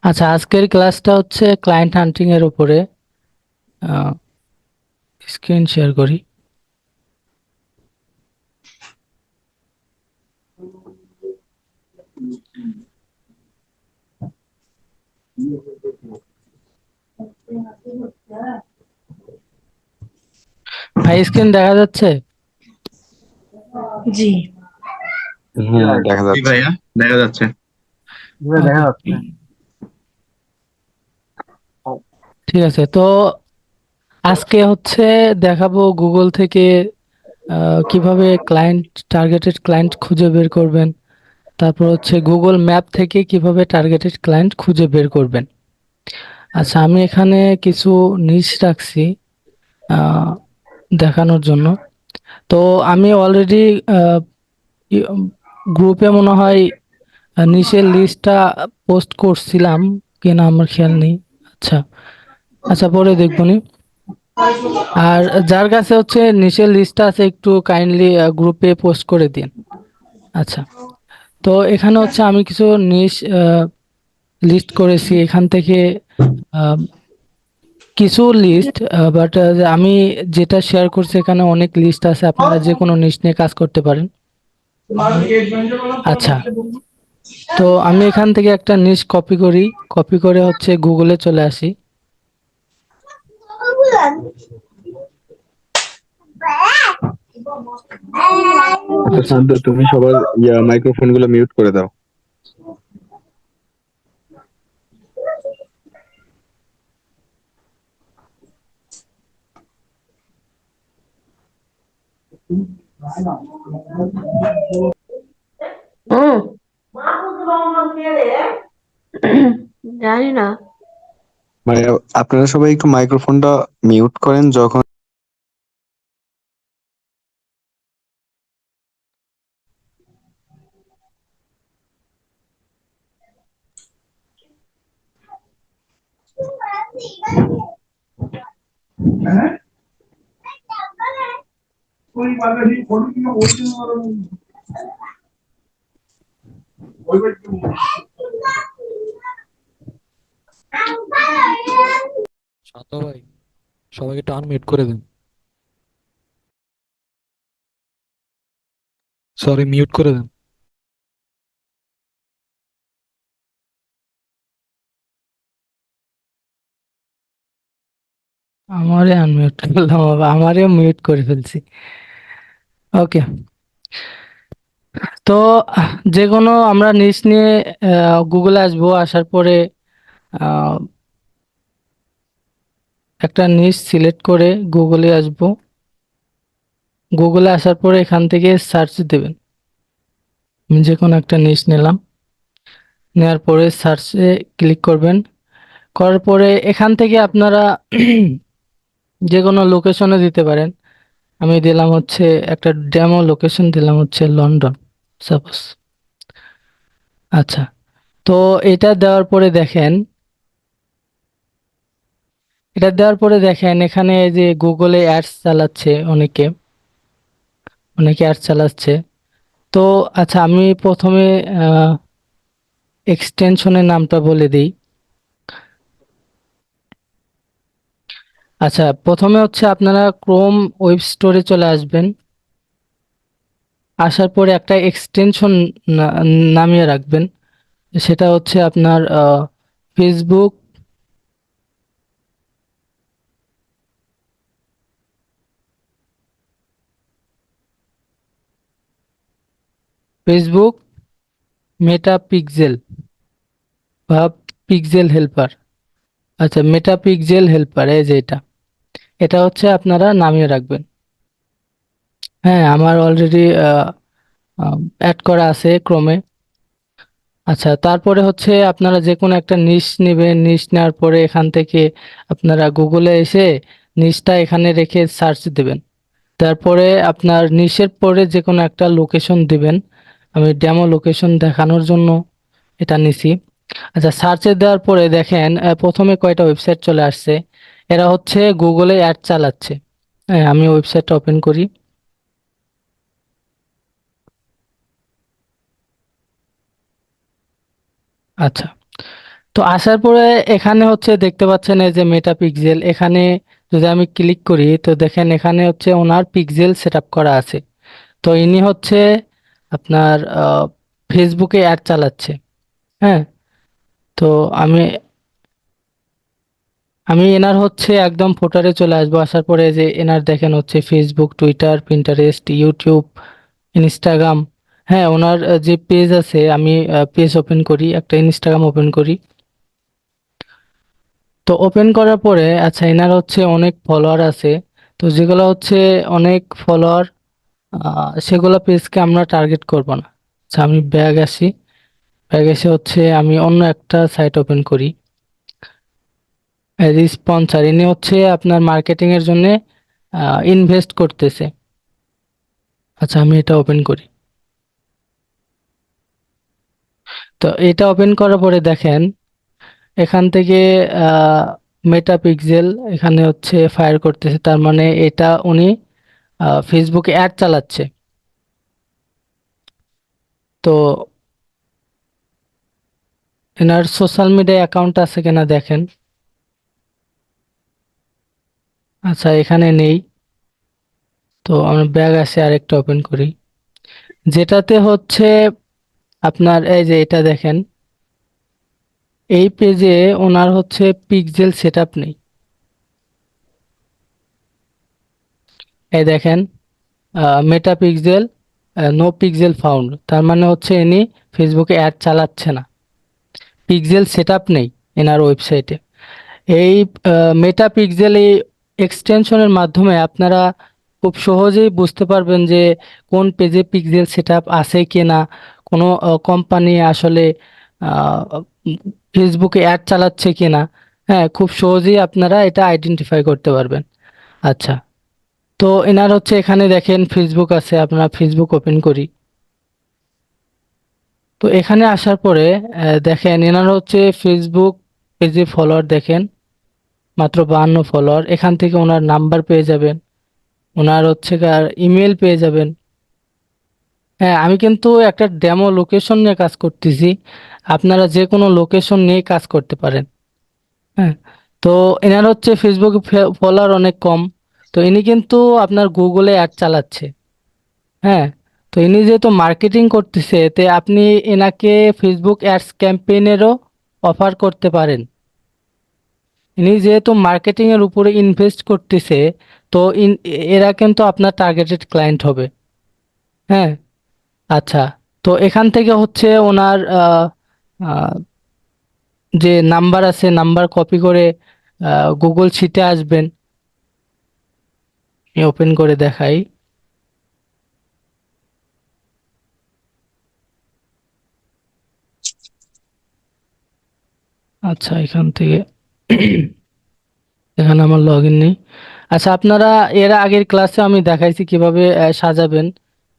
আচ্ছা, আজকের ক্লাসটা হচ্ছে ক্লায়েন্ট হান্টিং এর উপরে। স্ক্রিন শেয়ার করি। ভাই, স্ক্রিন দেখা যাচ্ছে? জি। হ্যাঁ, দেখা জি যাচ্ছে। ভাইয়া, দেখা যাচ্ছে। ওকে, ঠিক আছে। তো আজকে হচ্ছে দেখাবো গুগল থেকে কিভাবে টার্গেটেড ক্লায়েন্ট খুঁজে বের করবেন। তারপর হচ্ছে গুগল ম্যাপ থেকে কিভাবে টার্গেটেড ক্লায়েন্ট খুঁজে বের করবেন। আচ্ছা, আমি এখানে কিছু নিশ রাখছি আহ, দেখানোর জন্য। তো আমি অলরেডি গ্রুপে মনে হয় নিচের লিস্টটা পোস্ট করছিলাম কিনা আমার খেয়াল নেই। আচ্ছা, আচ্ছা, পরে দেখবনি। আর যার কাছে হচ্ছে নিচের লিস্টটা আছে একটু কাইন্ডলি গ্রুপে পোস্ট করে দিন। আচ্ছা, তো এখানে হচ্ছে আমি কিছু নিশ লিস্ট করেছি এখান থেকে। আহ, কিছু লিস্ট, বাট আমি যেটা শেয়ার করছি এখানে অনেক লিস্ট আছে, আপনারা যে কোনো নিশ নিয়ে কাজ করতে পারেন। আচ্ছা, তো আমি এখান থেকে একটা নিশ কপি করি, কপি করে হচ্ছে গুগলে চলে আসি। আচ্ছা আচ্ছা, শান্ত, তুমি সবার মাইক্রোফোন গুলো মিউট করে দাও। হুম। জানি না। মানে আপনারা সবাই একটু মাইক্রোফোনটা মিউট করেন যখন। শান্ত ভাই, সবাইকে একটু আনমিউট করে দেন। সরি, মিউট করে দেন। আমারে আনমিউট করলাম, বাবা, আমারে মিউট করে ফেলছি। ওকে, তো যে কোনো আমরা নিচ নিয়ে গুগলে আসবো, আসার পরে আহ, একটা নিচ সিলেক্ট করে গুগলে আসবো। গুগলে আসার পরে এখান থেকে সার্চ দেবেন। আমি যে কোনো একটা নিচ নিলাম, নেওয়ার পরে সার্চে ক্লিক করবেন। করার পরে এখান থেকে আপনারা যে কোনো লোকেশনে দিতে পারেন। আমি দিলাম হচ্ছে একটা ডেমো লোকেশন, দিলাম হচ্ছে লন্ডন সাপোজ। আচ্ছা, তো এটা দেওয়ার পরে দেখেন, এখানে যে গুগলে অ্যাডস চালাচ্ছে অনেকে, অ্যাডস চালাচ্ছে। তো আচ্ছা, আমি প্রথমে এক্সটেনশনের নামটা বলে দিই। আচ্ছা, প্রথমে হচ্ছে আপনারা ক্রোম ওয়েব স্টোরে চলে আসবেন। আসার পরে একটা এক্সটেনশন নামিয়ে রাখবেন, সেটা হচ্ছে আপনার ফেসবুক ফেসবুক মেটা পিক্সেল বা পিক্সেল হেল্পার। আচ্ছা, মেটা পিক্সেল হেল্পার, এই যে এটা, এটা হচ্ছে আপনারা নামিয়ে রাখবেন। হ্যাঁ, আমার অলরেডি অ্যাড করা আছে ক্রমে। আচ্ছা, তারপরে হচ্ছে আপনারা যে কোনো একটা নিশ নেবেন। নিশ নেওয়ার পরে এখান থেকে আপনারা গুগলে এসে নিশটা এখানে রেখে সার্চ দেবেন। তারপরে আপনার নিশের পরে যে কোনো একটা লোকেশন দিবেন। আমি ডেমো লোকেশন দেখানোর জন্য এটা নিছি। আচ্ছা, সার্চে দেওয়ার পরে দেখেন প্রথমে কয়টা ওয়েবসাইট চলে আসছে। এরা হচ্ছে গুগলে অ্যাড চালাচ্ছে। হ্যাঁ, আমি ওয়েবসাইটটা ওপেন করি। আচ্ছা, তো আসার পরে এখানে হচ্ছে দেখতে পাচ্ছেন এই যে মেটা পিক্সেল, এখানে যদি আমি ক্লিক করি তো দেখেন এখানে হচ্ছে ওনার পিক্সেল সেট আপ করা আছে। তো ইনি হচ্ছে আপনার ফেসবুকে অ্যাড চালাচ্ছে। হ্যাঁ, তো আমি আমি এনার হচ্ছে একদম ফুটারে চলে আসবো। আসার পরে যে এনার দেখেন হচ্ছে Facebook, Twitter, Pinterest, YouTube, Instagram. হ্যাঁ, ওনার যে পেজ আছে, আমি পেজ ওপেন করি, একটা ইনস্টাগ্রাম ওপেন করি। তো ওপেন করার পরে আচ্ছা এনার হচ্ছে অনেক ফলোয়ার আছে। তো যেগুলো হচ্ছে অনেক ফলোয়ার, সেগুলো পেজকে আমরা টার্গেট করব না। আচ্ছা আমি ব্যাগ আসি, ব্যাগ এসে হচ্ছে আমি অন্য একটা সাইট ওপেন করি। স্পন্সর, ইনি হচ্ছে আপনার মার্কেটিং এর জন্য ইনভেস্ট করতেছে। আচ্ছা আমি এটা ওপেন করি। তো এটা ওপেন করার পরে দেখেন এখান থেকে মেটা পিক্সেল এখানে হচ্ছে ফায়ার করতেছে, তার মানে এটা উনি ফেসবুকে অ্যাড চালাচ্ছে। তো এনার সোশ্যাল মিডিয়া অ্যাকাউন্ট আছে কিনা দেখেন। আচ্ছা এখানে নেই। তো আমরা ব্যাগ আসে আরেকটা ওপেন করি, যেটাতে হচ্ছে আপনার এই যে এটা দেখেন, এই পেজে ওনার হচ্ছে পিক্সেল সেটআপ নেই। এই দেখেন মেটা পিক্সেল, নো পিক্সেল ফাউন্ড, তার মানে হচ্ছে ইনি ফেসবুকে অ্যাড চালাচ্ছে না, পিক্সেল সেটআপ নেই এনার ওয়েবসাইটে। এই মেটা পিক্সেল এই এক্সটেনশনের মাধ্যমে আপনারা খুব সহজেই বুঝতে পারবেন যে কোন পেজে পিক্সেল সেটআপ আছে কিনা, কোনো কোম্পানি আসলে ফেসবুকে অ্যাড চালাচ্ছে কিনা। হ্যাঁ, খুব সহজেই আপনারা এটা আইডেন্টিফাই করতে পারবেন। আচ্ছা, তো এনার হচ্ছে এখানে দেখেন ফেসবুক আছে, আপনারা ফেসবুক ওপেন করি। তো এখানে আসার পরে দেখেন এনার হচ্ছে ফেসবুক পেজে ফলোয়ার দেখেন মাত্র 52 ফলোয়ার। এখান থেকে ওনার নাম্বার পেয়ে যাবেন, ওনার হচ্ছে আর ইমেল পেয়ে যাবেন। হ্যাঁ, আমি কিন্তু একটা ডেমো লোকেশন নিয়ে কাজ করতেছি, আপনারা যে কোনো লোকেশন নিয়ে কাজ করতে পারেন। হ্যাঁ, তো এনার হচ্ছে ফেসবুক ফলোয়ার অনেক কম। তো ইনি কিন্তু আপনার গুগলে অ্যাড চালাচ্ছে। হ্যাঁ, তো ইনি যেহেতু মার্কেটিং করতেছে, এতে আপনি এনাকে ফেসবুক অ্যাডস ক্যাম্পেইনেরও অফার করতে পারেন। ইনি যেহেতু মার্কেটিং এর উপরে ইনভেস্ট করতেছে, তো এরা কিন্তু আপনার টার্গেটেড ক্লায়েন্ট হবে। হ্যাঁ, আচ্ছা, তো এখান থেকে হচ্ছে ওনার আহ, যে নাম্বার আছে, নাম্বার কপি করে গুগল শিটে আসবেন। ওপেন করে দেখাই। আচ্ছা এখান থেকে এখানে আমার লগ ইন নেই। আচ্ছা, আপনারা এর আগের ক্লাসে আমি দেখাইছি কিভাবে সাজাবেন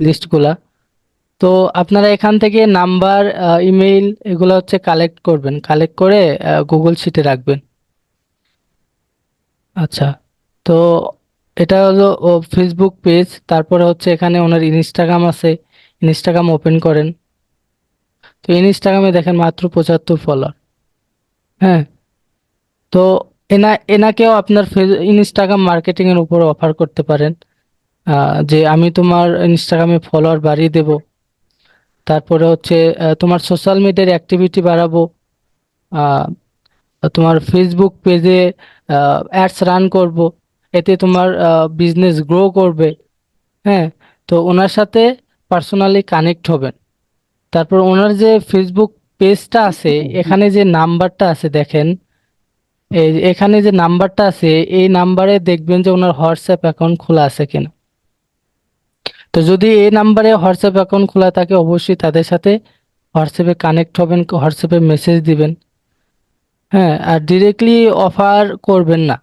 লিস্টগুলা। তো আপনারা এখান থেকে নাম্বার, ইমেইল এগুলো হচ্ছে কালেক্ট করবেন, কালেক্ট করে গুগল শিটে রাখবেন। আচ্ছা, তো এটা হলো ও ফেসবুক পেজ, তারপরে হচ্ছে এখানে ওনার ইনস্টাগ্রাম আছে, ইনস্টাগ্রাম ওপেন করেন। তো ইনস্টাগ্রামে দেখেন মাত্র 75 ফলোয়ার। হ্যাঁ, তো এনাকেও আপনার ইনস্টাগ্রাম মার্কেটিং এর উপর অফার করতে পারেন, যে আমি তোমার ইনস্টাগ্রামে ফলোয়ার বাড়িয়ে দেব, তারপরে হচ্ছে তোমার সোশ্যাল মিডিয়ার অ্যাক্টিভিটি বাড়াবো, আহ, তোমার ফেসবুক পেজে অ্যাডস রান করব, এতে তোমার বিজনেস গ্রো করবে। হ্যাঁ, তো ওনার সাথে পার্সোনালি কানেক্ট হবেন। তারপর ওনার যে ফেসবুক পেজটা আছে, এখানে যে নাম্বারটা আছে দেখেন, এই এখানে যে নাম্বারটা আছে, এই নাম্বারে দেখবেন যে ওনার হোয়াটসঅ্যাপ অ্যাকাউন্ট খোলা আছে কিনা। তো যদি এই নাম্বারে হোয়াটসঅ্যাপ অ্যাকাউন্ট খোলা থাকে, অবশ্যই তাদের সাথে হোয়াটসঅ্যাপে কানেক্ট হবেন, হোয়াটসঅ্যাপে মেসেজ দিবেন। হ্যাঁ, আর ডিরেক্টলি অফার করবেন না।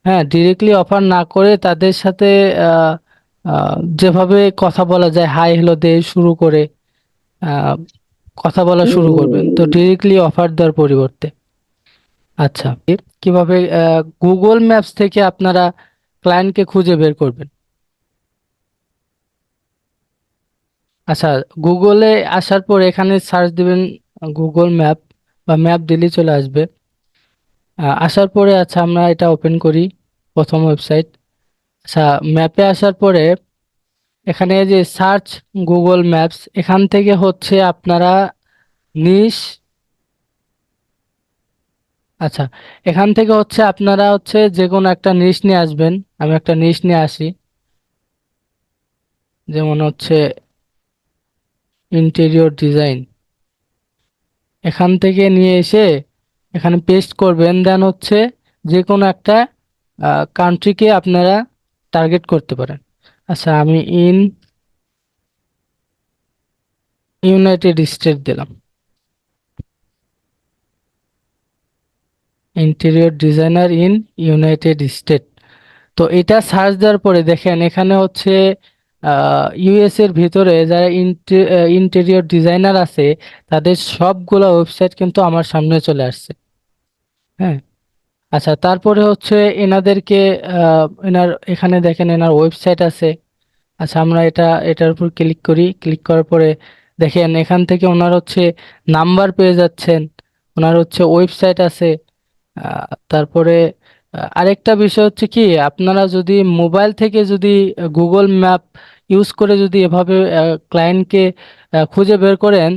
হ্যাঁ, ডিরেক্টলি অফার না করে তাদের সাথে আহ, যেভাবে কথা বলা যায়, হাই হ্যালো দিয়ে শুরু করে আহ, কথা বলা শুরু করবেন, তো ডিরেক্টলি অফার দেওয়ার পরিবর্তে। আচ্ছা, কিভাবে গুগল ম্যাপস থেকে আপনারা ক্লায়েন্টকে খুঁজে বের করবেন। আচ্ছা, গুগলে আসার পর এখানে সার্চ দিবেন গুগল ম্যাপ বা ম্যাপ দিলেই চলে আসবে। আসার পরে আচ্ছা আমরা এটা ওপেন করি, প্রথম ওয়েবসাইট। আচ্ছা, ম্যাপে আসার পরে এখানে যে সার্চ গুগল ম্যাপস, এখান থেকে হচ্ছে আপনারা নিশ, আচ্ছা এখান থেকে হচ্ছে আপনারা হচ্ছে যে কোনো একটা নিশ নিয়ে আসবেন। আমি একটা নিশ নিয়ে আসি, যেমন হচ্ছে ইন্টেরিয়র ডিজাইন। এখান থেকে নিয়ে এসে এখানে পেস্ট করবেন, দেন হচ্ছে যে কোনো একটা কান্ট্রিকে আপনারা টার্গেট করতে পারেন। আচ্ছা আমি ইউনাইটেড স্টেট দিলাম, interior designer in United state. তো এটা সার্চ দেওয়ার পরে দেখেন এখানে হচ্ছে ইউএস এর ভিতরে যারা ইন্টেরিয়র ডিজাইনার আছে তাদের সবগুলো ওয়েবসাইট কিন্তু আমার সামনে চলে আসছে। হ্যাঁ, আচ্ছা তারপরে হচ্ছে এনাদেরকে এনার এখানে দেখেন এনার ওয়েবসাইট আছে। আচ্ছা আমরা এটার উপর ক্লিক করি, ক্লিক করার পরে দেখেন এখান থেকে ওনার হচ্ছে নাম্বার পেয়ে যাচ্ছেন, ওনার হচ্ছে ওয়েবসাইট আছে। তারপরে আরেকটা বিষয় হচ্ছে কি, আপনারা যদি মোবাইল থেকে যদি গুগল ম্যাপ ইউজ করে যদি এভাবে ক্লায়েন্টকে খুঁজে বের করেন,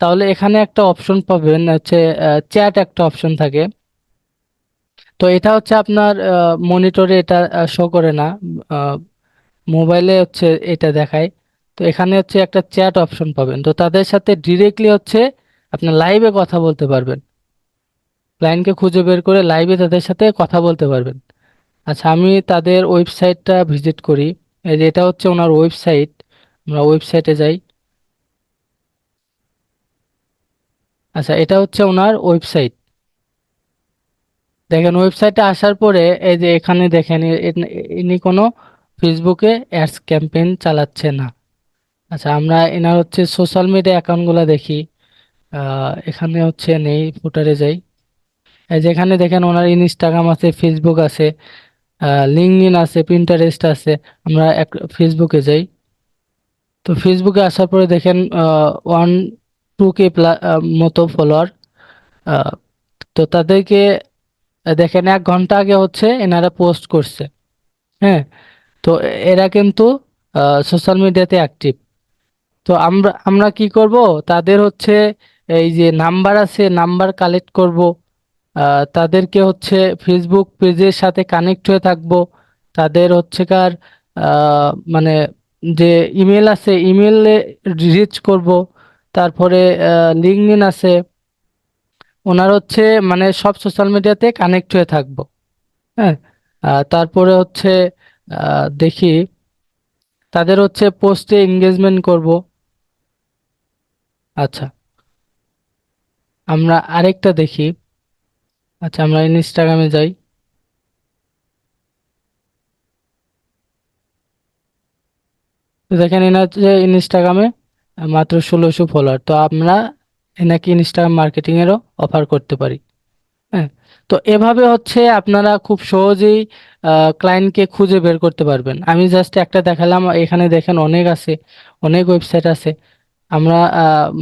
তাহলে এখানে একটা অপশন পাবেন হচ্ছে চ্যাট, একটা অপশন থাকে। তো এটা হচ্ছে আপনার মনিটরে এটা শো করে না, মোবাইলে হচ্ছে এটা দেখায়। তো এখানে হচ্ছে একটা চ্যাট অপশন পাবেন, তো তাদের সাথে ডিরেক্টলি হচ্ছে আপনার লাইভে কথা বলতে পারবেন, ক্লায়েন্টকে খুঁজে বের করে লাইভে তাদের সাথে কথা বলতে পারবেন। আচ্ছা আমি তাদের ওয়েবসাইটটা ভিজিট করি, এই যে এটা হচ্ছে ওনার ওয়েবসাইট। আমরা ওয়েবসাইটে যাই। আচ্ছা এটা হচ্ছে ওনার ওয়েবসাইট। দেখেন ওয়েবসাইটে আসার পরে এই যে এখানে দেখেন ইনি কোনো ফেসবুকে অ্যাডস ক্যাম্পেইন চালাচ্ছে না। আচ্ছা আমরা এনার হচ্ছে সোশ্যাল মিডিয়া অ্যাকাউন্টগুলো দেখি। এখানে হচ্ছে নেই, ফুটারে যাই। এই যে এখানে দেখেন ওনার ইনস্টাগ্রাম আছে, ফেসবুক আছে, লিঙ্কডইন আছে, পিন্টারেস্ট আছে। আমরা ফেসবুকে যাই। তো ফেসবুকে আসার পরে দেখেন 1-2K মতো ফলোয়ার। তো তাদেরকে দেখেন 1 ঘন্টা আগে হচ্ছে এনারা পোস্ট করছে। হ্যাঁ, তো এরা কিন্তু সোশ্যাল মিডিয়াতে অ্যাক্টিভ। তো আমরা আমরা কি করব, তাদের হচ্ছে এই যে নাম্বার আছে, নাম্বার কালেক্ট করব। তাদেরকে হচ্ছে ফেসবুক পেজের সাথে কানেক্ট হয়ে থাকবো। তাদের হচ্ছে কার মানে যে ইমেল আছে, ইমেলে রিচ করব। তারপরে লিঙ্কডইন আছে, ওনার হচ্ছে মানে সব সোশ্যাল মিডিয়াতে কানেক্ট হয়ে থাকবো। হ্যাঁ, তারপরে হচ্ছে দেখি তাদের হচ্ছে পোস্টে এঙ্গেজমেন্ট করব। আচ্ছা আমরা আরেকটা দেখি। আচ্ছা আমরা ইনস্টাগ্রামে যাই। তো দেখেন এনার হচ্ছে ইনস্টাগ্রামে মাত্র 1600 ফলোয়ার। তো আমরা এনাকে ইনস্টাগ্রাম মার্কেটিং এরও অফার করতে পারি। হ্যাঁ, তো এভাবে হচ্ছে আপনারা খুব সহজেই ক্লায়েন্টকে খুঁজে বের করতে পারবেন। আমি জাস্ট একটা দেখালাম, এখানে দেখেন অনেক আছে, অনেক ওয়েবসাইট আছে। আমরা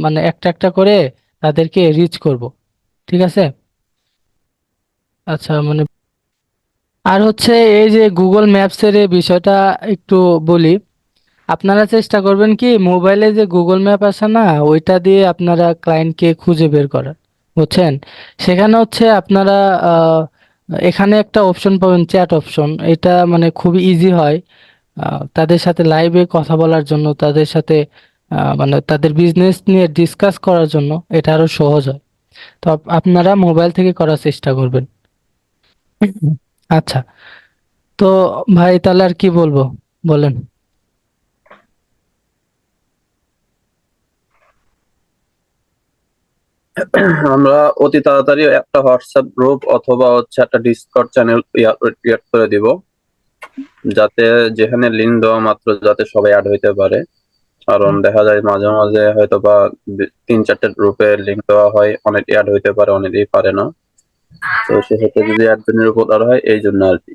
মানে একটা একটা করে তাদেরকে রিচ করব। ঠিক আছে। আচ্ছা মানে আর হচ্ছে এই যে গুগল ম্যাপসের এই বিষয়টা একটু বলি। আপনারা চেষ্টা করবেন কি মোবাইলে যে গুগল ম্যাপ আছে না, ওইটা দিয়ে আপনারা ক্লায়েন্টকে খুঁজে বের করার, বুঝছেন। সেখানে হচ্ছে আপনারা আহ, এখানে একটা অপশন পাবেন, চ্যাট অপশন। এটা মানে খুবই ইজি হয় তাদের সাথে লাইভে কথা বলার জন্য, তাদের সাথে মানে তাদের বিজনেস নিয়ে ডিসকাস করার জন্য এটা আরো সহজ হয়। তো আপনারা মোবাইল থেকে করার চেষ্টা করবেন। আচ্ছা, তো ভাই তাহলে আর কি বলবো, বলেন। আমরা অতি তাড়াতাড়ি একটা হোয়াটসঅ্যাপ গ্রুপ অথবা হচ্ছে একটা ডিসকর্ড চ্যানেল ক্রিয়েট করে দিব, যাতে যেখানে লিঙ্ক দেওয়া মাত্র যাতে সবাই অ্যাড হইতে পারে। কারণ দেখা যায় মাঝে মাঝে হয়তো বা 3-4টে গ্রুপে লিঙ্ক দেওয়া হয়, অনেক অ্যাড হইতে পারে, অনেকেই পারে না। তো সেক্ষেত্রে যদি অ্যাডমিনের উপকার হয় এই জন্য আর কি।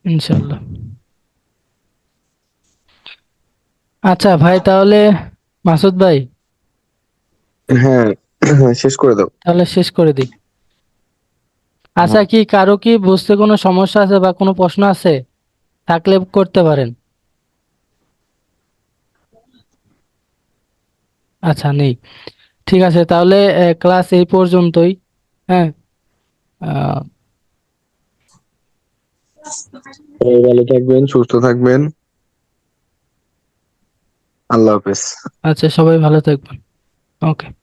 ইনশাল্লাহ। আচ্ছা ভাই তাহলে, মাসুদ ভাই, হ্যাঁ, শেষ করে দাও। তাহলে শেষ করে দিই। আচ্ছা, কি কারো কি বুঝতে কোনো সমস্যা আছে বা কোনো প্রশ্ন আছে? থাকলে করতে পারেন। আচ্ছা, নেই। ঠিক আছে, তাহলে ক্লাস এই পর্যন্তই। হ্যাঁ। আহ, সবাই ভালো থাকবেন, সুস্থ থাকবেন। আল্লাহ হাফেজ। আচ্ছা, সবাই ভালো থাকবেন। ওকে।